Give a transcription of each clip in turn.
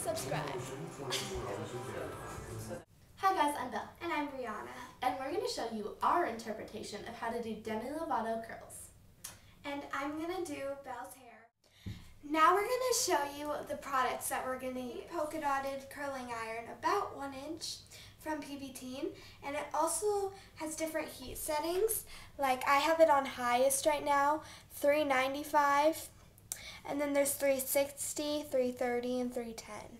subscribe. Hi guys, I'm Belle. And I'm Brianna. And we're going to show you our interpretation of how to do Demi Lovato curls. And I'm going to do Belle's hair. Now we're going to show you the products that we're going to use. Polka dotted curling iron, about 1 inch from PB Teen. And it also has different heat settings. Like I have it on highest right now, 395. And then there's 360, 330, and 310.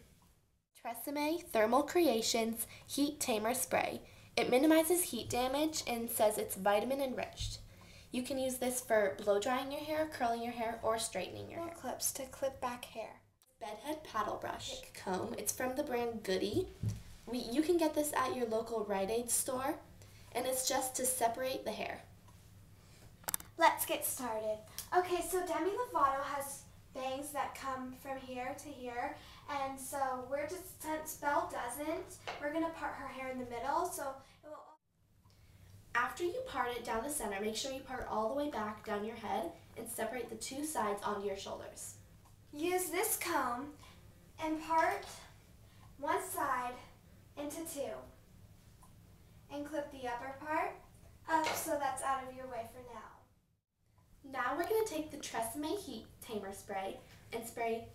Tresemme Thermal Creations Heat Tamer Spray. It minimizes heat damage and says it's vitamin enriched. You can use this for blow drying your hair, curling your hair, or straightening your hair. Clips to clip back hair. Bedhead Paddle Brush Comb. It's from the brand Goody. You can get this at your local Rite Aid store, and it's just to separate the hair. Let's get started. Okay, so Demi Lovato has bangs that come from here to here, and so we're just, since Belle doesn't, we're going to part her hair in the middle, so it will... After you part it down the center, make sure you part all the way back down your head and separate the two sides onto your shoulders. Use this comb and part one side into two, and clip the upper part up so that's out of your way for now. Now we're going to take the Tresemme Heat Tamer Spray and spray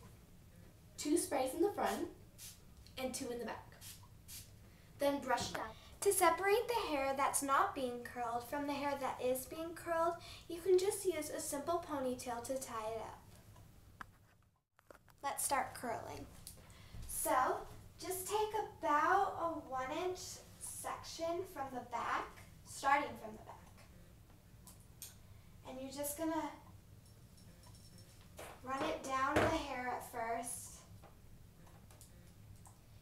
2 sprays in the front and 2 in the back. Then brush it out. To separate the hair that's not being curled from the hair that is being curled, you can just use a simple ponytail to tie it up. Let's start curling. So, just take about a 1 inch section from the back, starting from the back. And you're just going to run it down the hair at first.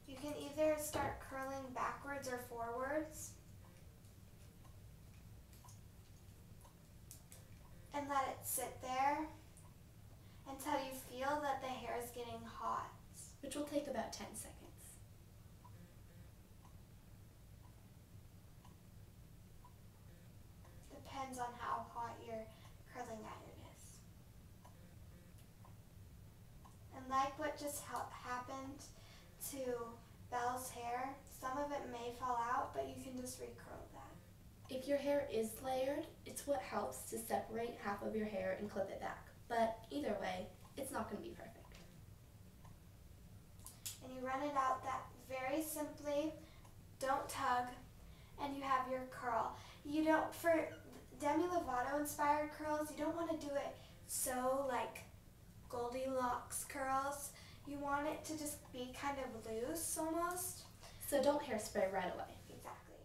You can either start curling backwards or forwards. And let it sit there until you feel that the hair is getting hot. Which will take about 10 seconds. Depends on how hot your curling iron is. And like what just happened to Belle's hair, some of it may fall out, but you can just recurl that. If your hair is layered, it's what helps to separate half of your hair and clip it back. But either way, it's not going to be perfect. And you run it out that very simply, don't tug, and you have your curl. You don't, for Demi Lovato inspired curls, you don't want to do it so like Goldilocks curls. You want it to just be kind of loose almost. So don't hairspray right away. Exactly.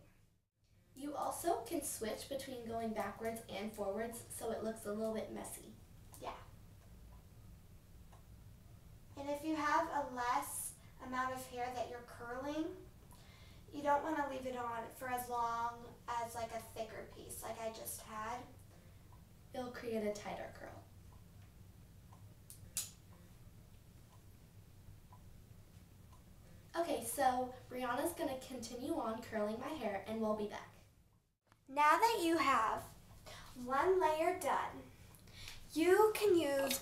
You also can switch between going backwards and forwards so it looks a little bit messy. Yeah. And if you have a less amount of hair that you're curling, you don't want to leave it on for as long as like a thicker piece like I just had. It'll create a tighter curl. Okay, so Brianna's going to continue on curling my hair and we'll be back. Now that you have one layer done, you can use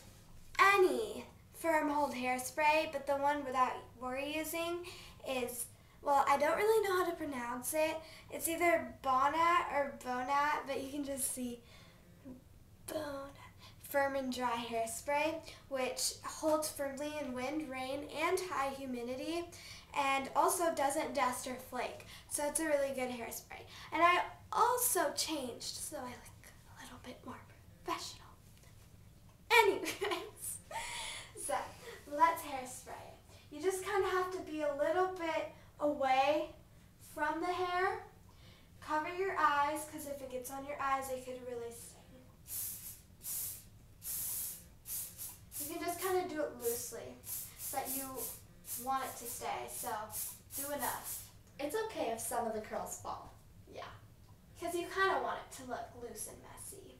any firm hold hairspray, but the one that we're using is, well, I don't really know how to pronounce it. It's either Bonat or Bonat, but you can just see Bonat. Firm and dry hairspray, which holds firmly in wind, rain, and high humidity, and also doesn't dust or flake. So it's a really good hairspray. And I also changed, so I look a little bit more professional. Anyways, so let's hairspray it. You just kind of have to be a little bit away from the hair. Cover your eyes, because if it gets on your eyes, it could really sting. You can just kind of do it loosely, but you want it to stay, so do enough. It's okay if some of the curls fall. Yeah, because you kind of want it to look loose and messy.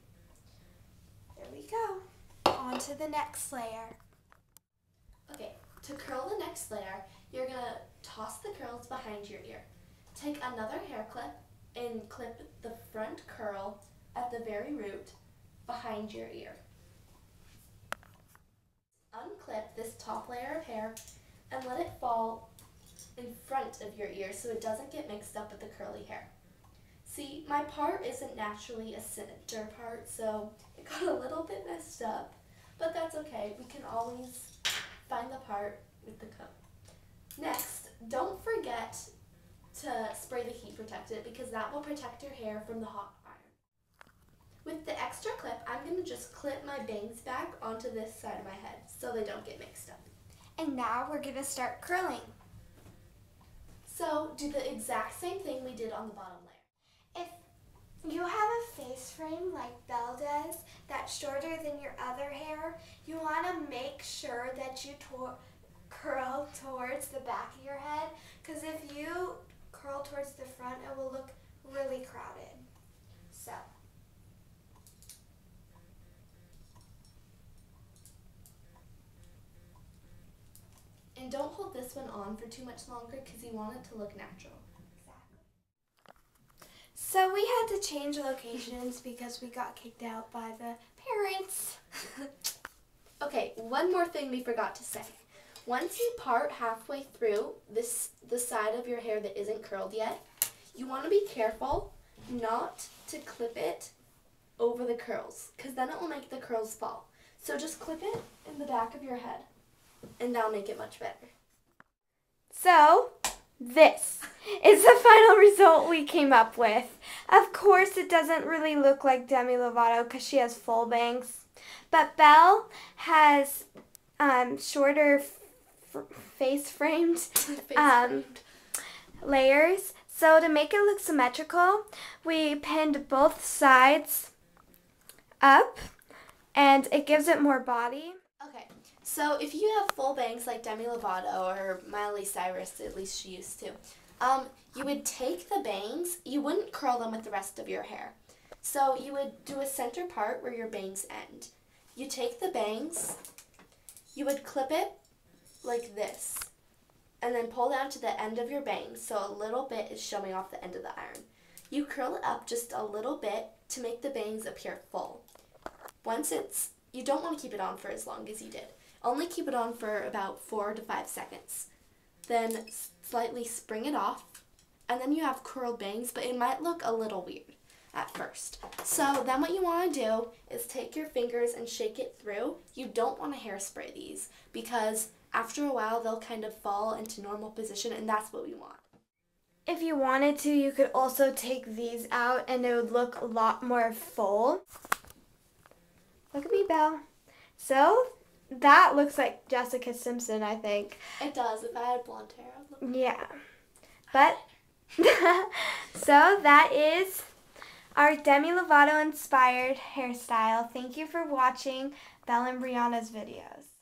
There we go. On to the next layer. Okay, to curl the next layer, you're going to toss the curls behind your ear. Take another hair clip and clip the front curl at the very root behind your ear. Unclip this top layer of hair and let it fall in front of your ear so it doesn't get mixed up with the curly hair. See, my part isn't naturally a center part, so it got a little bit messed up, but that's okay. We can always find the part with the comb. Next, don't forget to spray the heat protectant because that will protect your hair from the hot iron. With the extra clip, I'm going to just clip my bangs back onto this side of my head so they don't get mixed up. And now we're going to start curling. So do the exact same thing we did on the bottom layer. If you have a face frame like Belle does that's shorter than your other hair, you want to make sure that you curl towards the back of your head, because if you curl towards the front, it will look really crowded. So. And don't hold this one on for too much longer because you want it to look natural. So we had to change locations because we got kicked out by the parents. Okay, one more thing we forgot to say. Once you part halfway through the side of your hair that isn't curled yet, you want to be careful not to clip it over the curls because then it will make the curls fall. So just clip it in the back of your head and that'll make it much better. So, this is the final result we came up with. Of course, it doesn't really look like Demi Lovato because she has full bangs. But Belle has shorter face-framed layers. So to make it look symmetrical, we pinned both sides up and it gives it more body. Okay, so if you have full bangs like Demi Lovato or Miley Cyrus, at least she used to, you would take the bangs, you wouldn't curl them with the rest of your hair. So you would do a center part where your bangs end. You take the bangs, you would clip it like this, and then pull down to the end of your bangs so a little bit is showing off the end of the iron. You curl it up just a little bit to make the bangs appear full. You don't want to keep it on for as long as you did. Only keep it on for about 4 to 5 seconds. Then slightly spring it off, and then you have curled bangs, but it might look a little weird at first. So then what you want to do is take your fingers and shake it through. You don't want to hairspray these because after a while they'll kind of fall into normal position, and that's what we want. If you wanted to, you could also take these out and it would look a lot more full. Look at me, Belle. So that looks like Jessica Simpson, I think. It does. If I had blonde hair, I'd look. Yeah. But, so that is our Demi Lovato inspired hairstyle. Thank you for watching Belle and Brianna's videos.